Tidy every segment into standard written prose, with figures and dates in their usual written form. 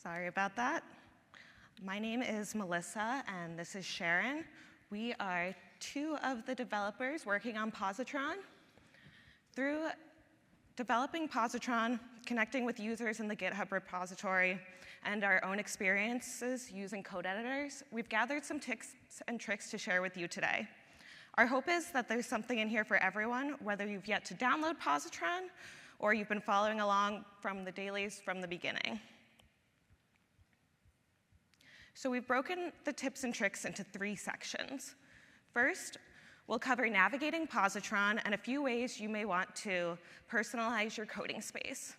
Sorry about that. My name is Melissa, and this is Sharon. We are two of the developers working on Positron. Through developing Positron, connecting with users in the GitHub repository, and our own experiences using code editors, we've gathered some tips and tricks to share with you today. Our hope is that there's something in here for everyone, whether you've yet to download Positron or you've been following along from the dailies from the beginning. So we've broken the tips and tricks into 3 sections. First, we'll cover navigating Positron and a few ways you may want to personalize your coding space.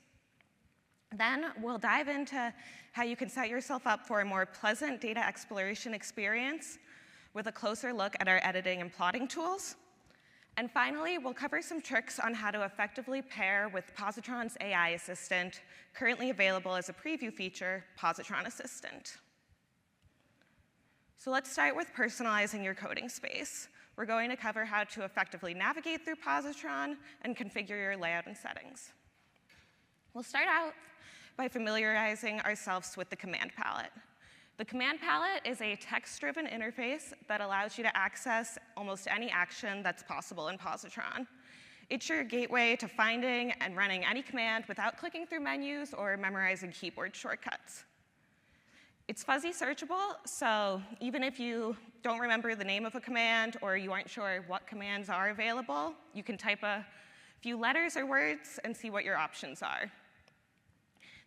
Then we'll dive into how you can set yourself up for a more pleasant data exploration experience with a closer look at our editing and plotting tools. And finally, we'll cover some tricks on how to effectively pair with Positron's AI assistant, currently available as a preview feature, Positron Assistant. So let's start with personalizing your coding space. We're going to cover how to effectively navigate through Positron and configure your layout and settings. We'll start out by familiarizing ourselves with the command palette. The command palette is a text-driven interface that allows you to access almost any action that's possible in Positron. It's your gateway to finding and running any command without clicking through menus or memorizing keyboard shortcuts. It's fuzzy searchable, so even if you don't remember the name of a command or you aren't sure what commands are available, you can type a few letters or words and see what your options are.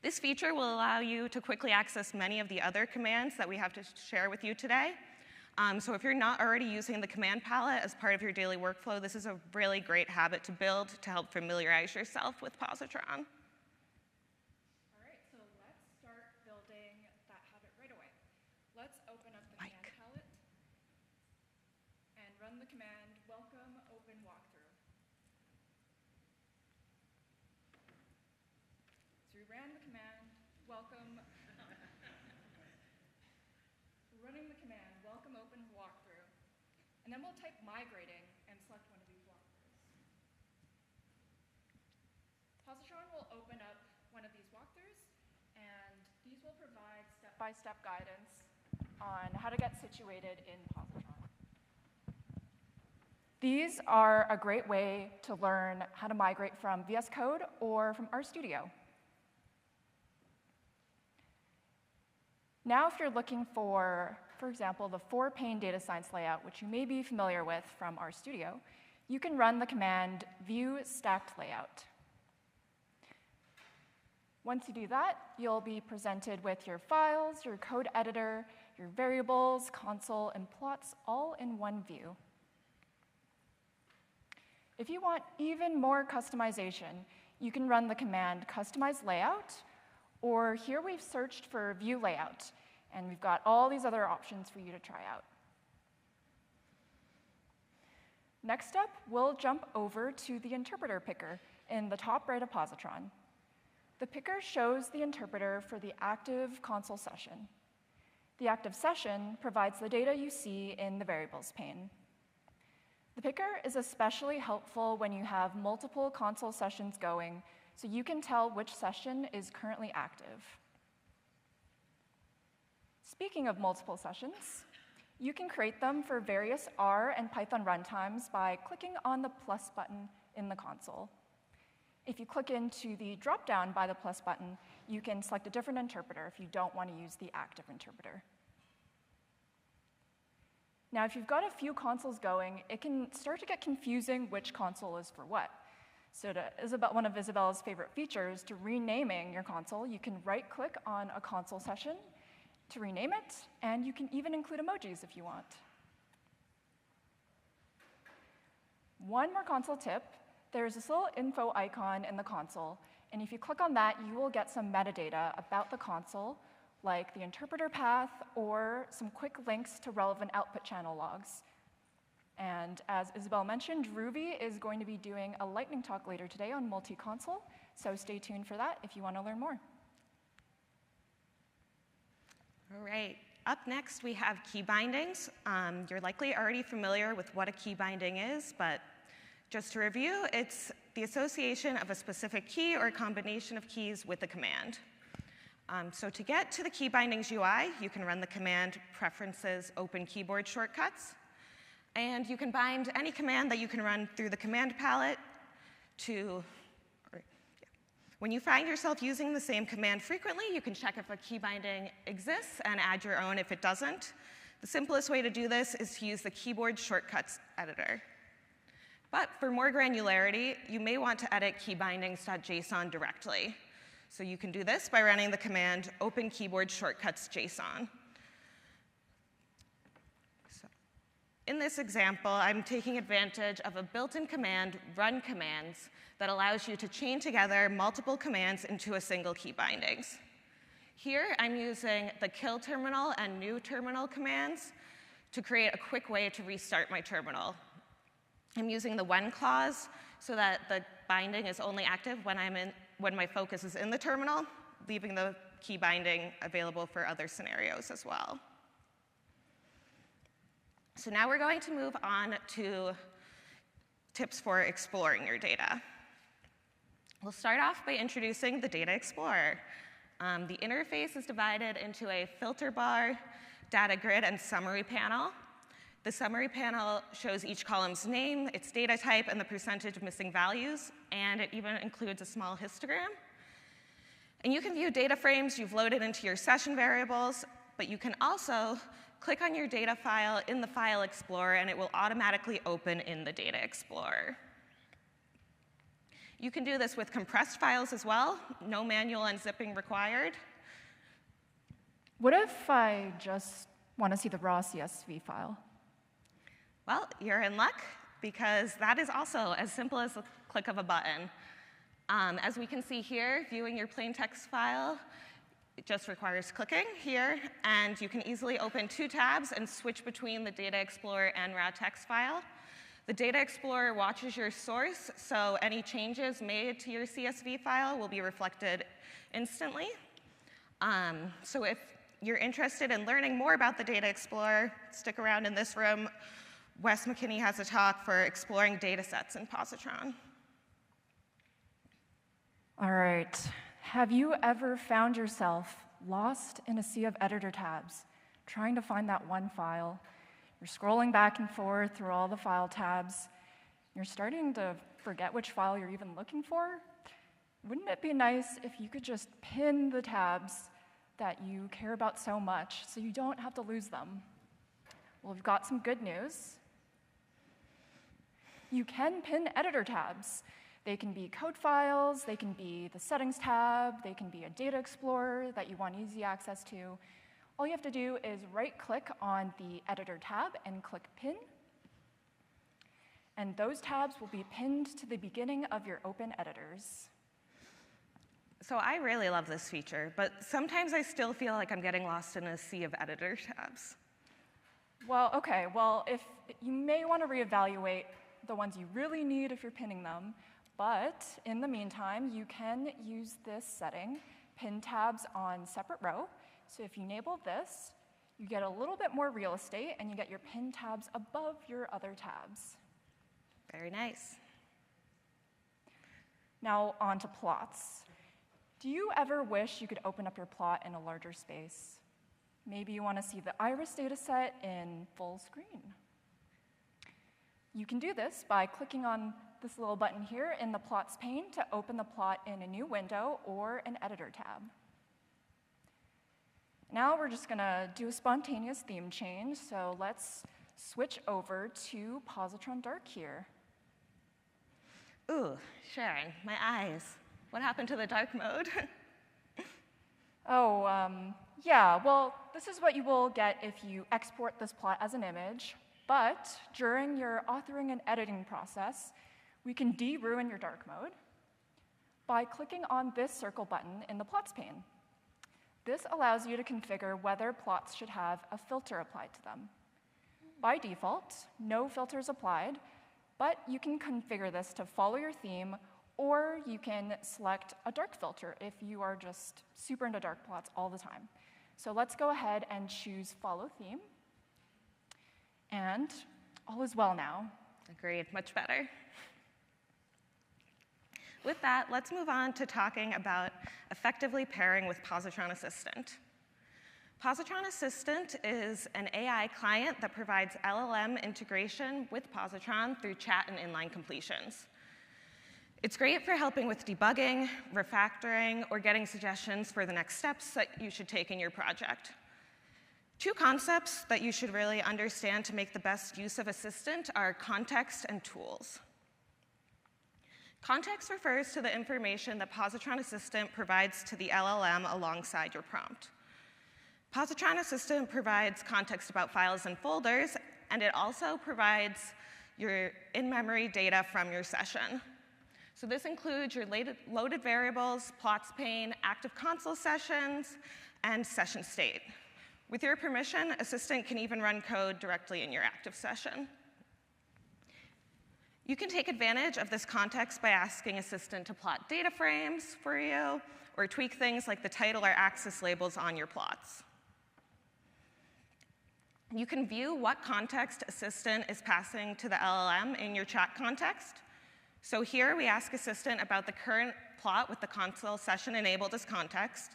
This feature will allow you to quickly access many of the other commands that we have to share with you today. So if you're not already using the command palette as part of your daily workflow, this is a really great habit to build to help familiarize yourself with Positron. Let's open up the command palette and run the command welcome open walkthrough. So we ran the command welcome, running the command welcome open walkthrough, and then we'll type migrating and select one of these walkthroughs. Positron will open up one of these walkthroughs, and these will provide step-by-step guidance on how to get situated in Positron. These are a great way to learn how to migrate from VS Code or from RStudio. Now, if you're looking for example, the 4-pane data science layout, which you may be familiar with from RStudio, you can run the command view stacked layout. Once you do that, you'll be presented with your files, your code editor, your variables, console, and plots all in one view. If you want even more customization, you can run the command customize layout, or here we've searched for view layout, and we've got all these other options for you to try out. Next up, we'll jump over to the interpreter picker in the top right of Positron. The picker shows the interpreter for the active console session. The active session provides the data you see in the variables pane. The picker is especially helpful when you have multiple console sessions going, so you can tell which session is currently active. Speaking of multiple sessions, you can create them for various R and Python runtimes by clicking on the plus button in the console. If you click into the drop-down by the plus button, you can select a different interpreter if you don't want to use the active interpreter. Now, if you've got a few consoles going, it can start to get confusing which console is for what. So one of Isabella's favorite features, to renaming your console, you can right-click on a console session to rename it, and you can even include emojis if you want. One more console tip. There's this little info icon in the console, and if you click on that, you will get some metadata about the console, like the interpreter path or some quick links to relevant output channel logs. And as Isabella mentioned, Ruby is going to be doing a lightning talk later today on multi-console, so stay tuned for that if you want to learn more. All right, up next we have key bindings. You're likely already familiar with what a key binding is, but just to review, it's the association of a specific key or a combination of keys with a command. So to get to the key bindings UI, you can run the command preferences open keyboard shortcuts. And you can bind any command that you can run through the command palette to, when you find yourself using the same command frequently, you can check if a key binding exists and add your own if it doesn't. The simplest way to do this is to use the keyboard shortcuts editor. But for more granularity, you may want to edit keybindings.json directly. So you can do this by running the command open keyboard shortcuts JSON. So in this example, I'm taking advantage of a built-in command, run commands, that allows you to chain together multiple commands into a single key bindings. Here, I'm using the kill terminal and new terminal commands to create a quick way to restart my terminal. I'm using the when clause so that the binding is only active when my focus is in the terminal, leaving the key binding available for other scenarios as well. So now we're going to move on to tips for exploring your data. We'll start off by introducing the Data Explorer. The interface is divided into a filter bar, data grid, and summary panel. The summary panel shows each column's name, its data type, and the percentage of missing values, and it even includes a small histogram. And you can view data frames you've loaded into your session variables, but you can also click on your data file in the File Explorer, and it will automatically open in the Data Explorer. You can do this with compressed files as well, no manual unzipping required. What if I just want to see the raw CSV file? Well, you're in luck, because that is also as simple as the click of a button. As we can see here, viewing your plain text file, it just requires clicking here, and you can easily open two tabs and switch between the Data Explorer and raw text file. The Data Explorer watches your source, so any changes made to your CSV file will be reflected instantly. So if you're interested in learning more about the Data Explorer, stick around in this room. Wes McKinney has a talk for exploring data sets in Positron. All right. Have you ever found yourself lost in a sea of editor tabs, trying to find that one file? You're scrolling back and forth through all the file tabs. You're starting to forget which file you're even looking for. Wouldn't it be nice if you could just pin the tabs that you care about so much so you don't have to lose them? Well, we've got some good news. You can pin editor tabs. They can be code files, they can be the settings tab, they can be a data explorer that you want easy access to. All you have to do is right-click on the editor tab and click pin. And those tabs will be pinned to the beginning of your open editors. So I really love this feature, but sometimes I still feel like I'm getting lost in a sea of editor tabs. Well, okay, well, if you may want to reevaluate the ones you really need if you're pinning them, but in the meantime, you can use this setting, pin tabs on separate row. So if you enable this, you get a little bit more real estate, and you get your pin tabs above your other tabs. Very nice. Now on to plots. Do you ever wish you could open up your plot in a larger space? Maybe you want to see the iris data set in full screen. You can do this by clicking on this little button here in the Plots pane to open the plot in a new window or an editor tab. Now we're just going to do a spontaneous theme change, so let's switch over to Positron Dark here. Ooh, Sharon, my eyes. What happened to the dark mode? Yeah, well, this is what you will get if you export this plot as an image, but during your authoring and editing process, we can de-ruin your dark mode by clicking on this circle button in the Plots pane. This allows you to configure whether plots should have a filter applied to them. By default, no filters applied, but you can configure this to follow your theme, or you can select a dark filter if you are just super into dark plots all the time. So let's go ahead and choose Follow Theme. And all is well now. Agreed, much better. With that, let's move on to talking about effectively pairing with Positron Assistant. Positron Assistant is an AI client that provides LLM integration with Positron through chat and inline completions. It's great for helping with debugging, refactoring, or getting suggestions for the next steps that you should take in your project. Two concepts that you should really understand to make the best use of Assistant are context and tools. Context refers to the information that Positron Assistant provides to the LLM alongside your prompt. Positron Assistant provides context about files and folders, and it also provides your in-memory data from your session. So this includes your loaded variables, plots pane, active console sessions, and session state. With your permission, Assistant can even run code directly in your active session. You can take advantage of this context by asking Assistant to plot data frames for you, or tweak things like the title or axis labels on your plots. You can view what context Assistant is passing to the LLM in your chat context. So here we ask Assistant about the current plot with the console session enabled as context.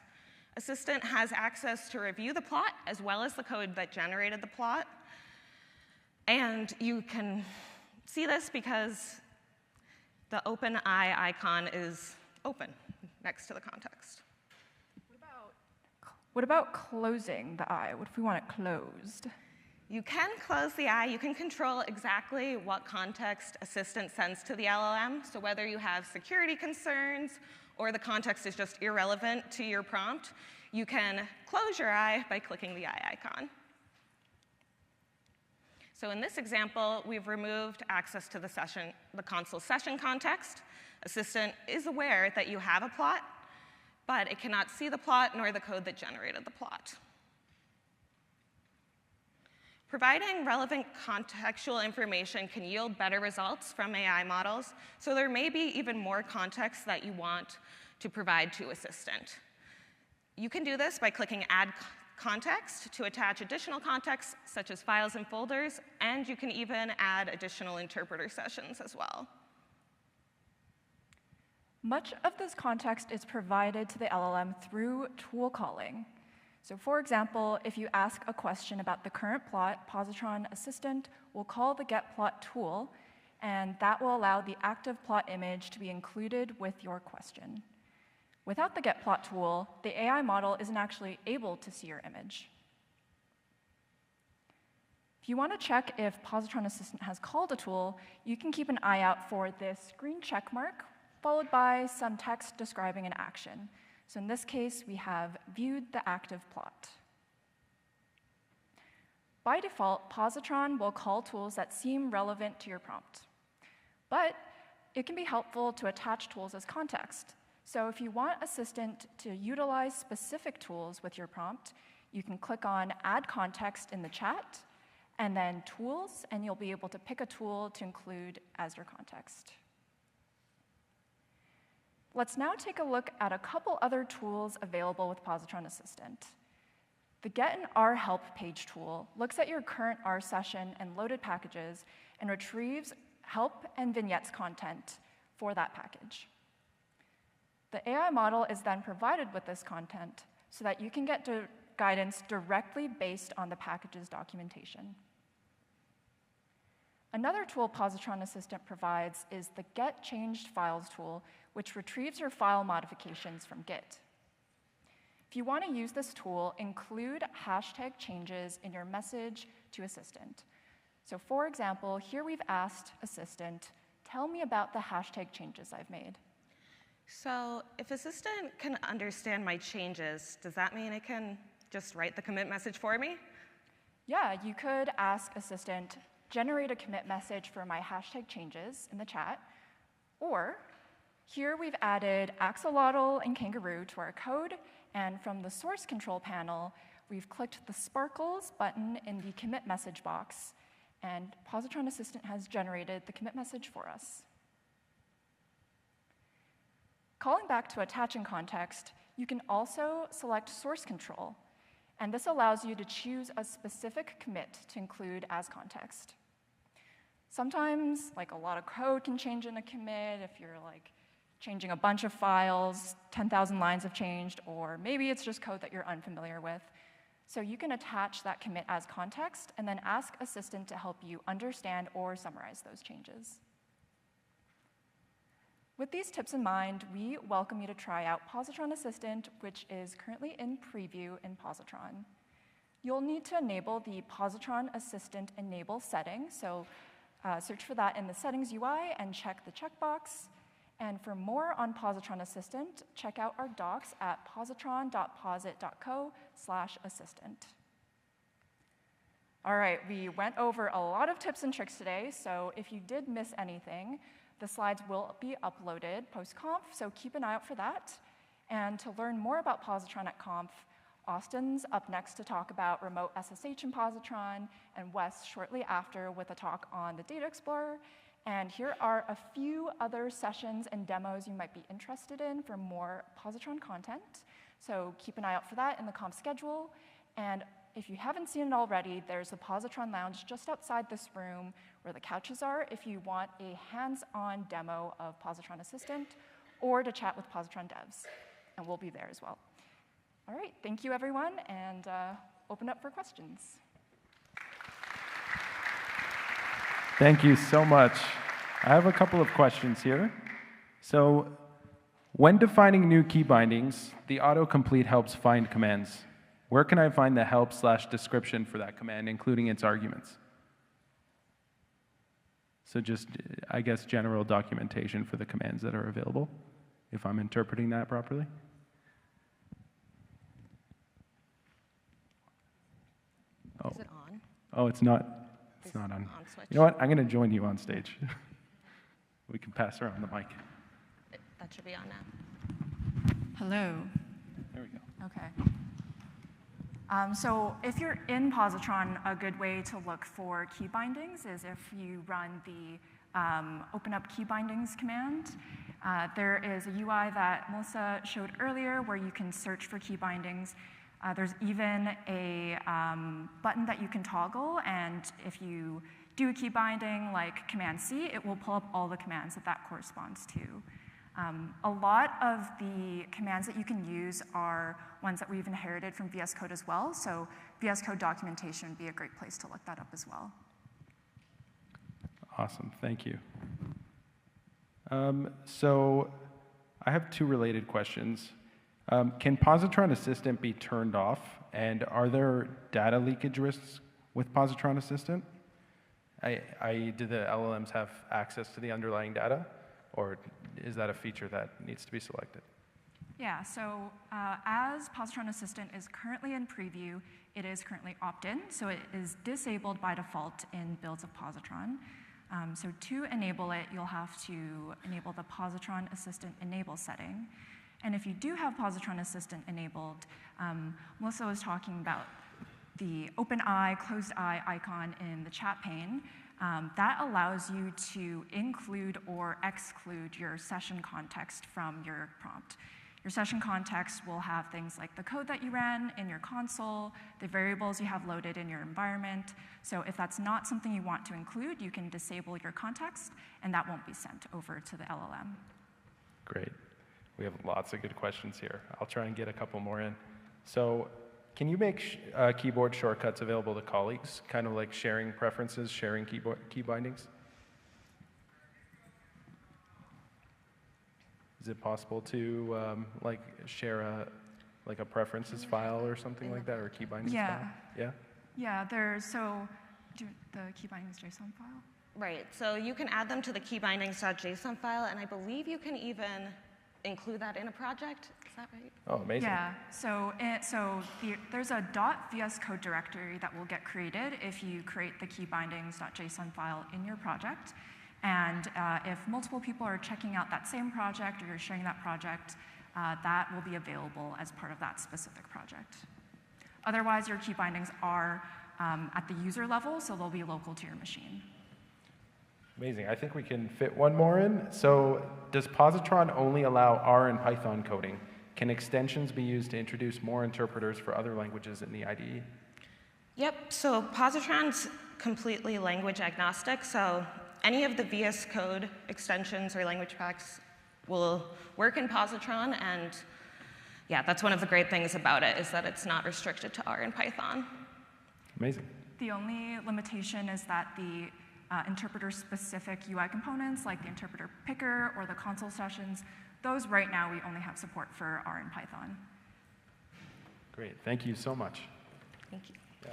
Assistant has access to review the plot as well as the code that generated the plot. And you can see this because the open eye icon is open next to the context. What about closing the eye? What if we want it closed? You can close the eye. You can control exactly what context Assistant sends to the LLM. So whether you have security concerns or the context is just irrelevant to your prompt, you can close your eye by clicking the eye icon. So in this example, we've removed access to the console session context. Assistant is aware that you have a plot, but it cannot see the plot nor the code that generated the plot. Providing relevant contextual information can yield better results from AI models, so there may be even more context that you want to provide to Assistant. You can do this by clicking Add Context to attach additional context, such as files and folders, and you can even add additional interpreter sessions as well. Much of this context is provided to the LLM through tool calling. So for example, if you ask a question about the current plot, Positron Assistant will call the getPlot tool, and that will allow the active plot image to be included with your question. Without the getPlot tool, the AI model isn't actually able to see your image. If you want to check if Positron Assistant has called a tool, you can keep an eye out for this green check mark, followed by some text describing an action. So in this case, we have viewed the active plot. By default, Positron will call tools that seem relevant to your prompt. But it can be helpful to attach tools as context. So if you want Assistant to utilize specific tools with your prompt, you can click on Add Context in the chat, and then Tools, and you'll be able to pick a tool to include as your context. Let's now take a look at a couple other tools available with Positron Assistant. The Get an R Help page tool looks at your current R session and loaded packages and retrieves help and vignettes content for that package. The AI model is then provided with this content so that you can get guidance directly based on the package's documentation. Another tool Positron Assistant provides is the Get Changed Files tool, which retrieves your file modifications from Git. If you want to use this tool, include hashtag changes in your message to Assistant. So for example, here we've asked Assistant, tell me about the hashtag changes I've made. So if Assistant can understand my changes, does that mean it can just write the commit message for me? Yeah, you could ask Assistant, generate a commit message for my hashtag changes in the chat, or here we've added axolotl and kangaroo to our code, and from the source control panel, we've clicked the sparkles button in the commit message box, and Positron Assistant has generated the commit message for us. Calling back to attaching context, you can also select source control, and this allows you to choose a specific commit to include as context. Sometimes, like a lot of code can change in a commit if you're like changing a bunch of files, 10,000 lines have changed, or maybe it's just code that you're unfamiliar with. So you can attach that commit as context and then ask Assistant to help you understand or summarize those changes. With these tips in mind, we welcome you to try out Positron Assistant, which is currently in preview in Positron. You'll need to enable the Positron Assistant Enable setting, so search for that in the Settings UI and check the checkbox. And for more on Positron Assistant, check out our docs at positron.posit.co/assistant. All right, we went over a lot of tips and tricks today, so if you did miss anything, the slides will be uploaded post-conf, so keep an eye out for that. And to learn more about Positron at conf, Austin's up next to talk about remote SSH in Positron, and Wes shortly after with a talk on the Data Explorer. And here are a few other sessions and demos you might be interested in for more Positron content. So keep an eye out for that in the conf schedule. And if you haven't seen it already, there's a Positron lounge just outside this room where the couches are if you want a hands-on demo of Positron Assistant or to chat with Positron devs. And we'll be there as well. All right, thank you everyone, and open up for questions. Thank you so much. I have a couple of questions here. So when defining new key bindings, the autocomplete helps find commands. Where can I find the help/description for that command, including its arguments? So just, I guess, general documentation for the commands that are available, if I'm interpreting that properly. Oh. Is it on? Oh, it's not. It's not on. Switch. You know what? I'm going to join you on stage. We can pass around the mic. That should be on now. Hello. There we go. Okay. So if you're in Positron, a good way to look for key bindings is if you run the open up key bindings command. There is a UI that Melissa showed earlier where you can search for key bindings. There's even a button that you can toggle, and if you do a key binding like Command C, it will pull up all the commands that that corresponds to. A lot of the commands that you can use are ones that we've inherited from VS Code as well, so VS Code documentation would be a great place to look that up as well. Awesome, thank you. So I have two related questions. Can Positron Assistant be turned off, and are there data leakage risks with Positron Assistant? Do the LLMs have access to the underlying data, or is that a feature that needs to be selected? Yeah, so as Positron Assistant is currently in preview, it is currently opt-in, so it is disabled by default in builds of Positron. So to enable it, you'll have to enable the Positron Assistant Enable setting. And if you do have Positron Assistant enabled, Melissa was talking about the open eye, closed eye icon in the chat pane. That allows you to include or exclude your session context from your prompt. Your session context will have things like the code that you ran in your console, the variables you have loaded in your environment. So if that's not something you want to include, you can disable your context, and that won't be sent over to the LLM. Great. We have lots of good questions here. I'll try and get a couple more in. So can you make keyboard shortcuts available to colleagues, kind of like sharing preferences, sharing key bindings? Is it possible to like share a preferences file or something like that, or a key bindings file? Yeah. Yeah. There's the key bindings JSON file. Right. So you can add them to the keybindings.json file, and I believe you can even include that in a project. Is that right? Oh, amazing. Yeah. So there's a .vs Code directory that will get created if you create the keybindings.json file in your project. And if multiple people are checking out that same project or you're sharing that project, that will be available as part of that specific project. Otherwise, your key bindings are at the user level, so they'll be local to your machine. Amazing. I think we can fit one more in. So does Positron only allow R and Python coding? Can extensions be used to introduce more interpreters for other languages in the IDE? Yep. So Positron's completely language agnostic, so any of the VS Code extensions or language packs will work in Positron, and yeah, that's one of the great things about it, is that it's not restricted to R and Python. Amazing. The only limitation is that the interpreter-specific UI components, like the interpreter picker or the console sessions, those right now we only have support for R and Python. Great. Thank you so much. Thank you. Yeah.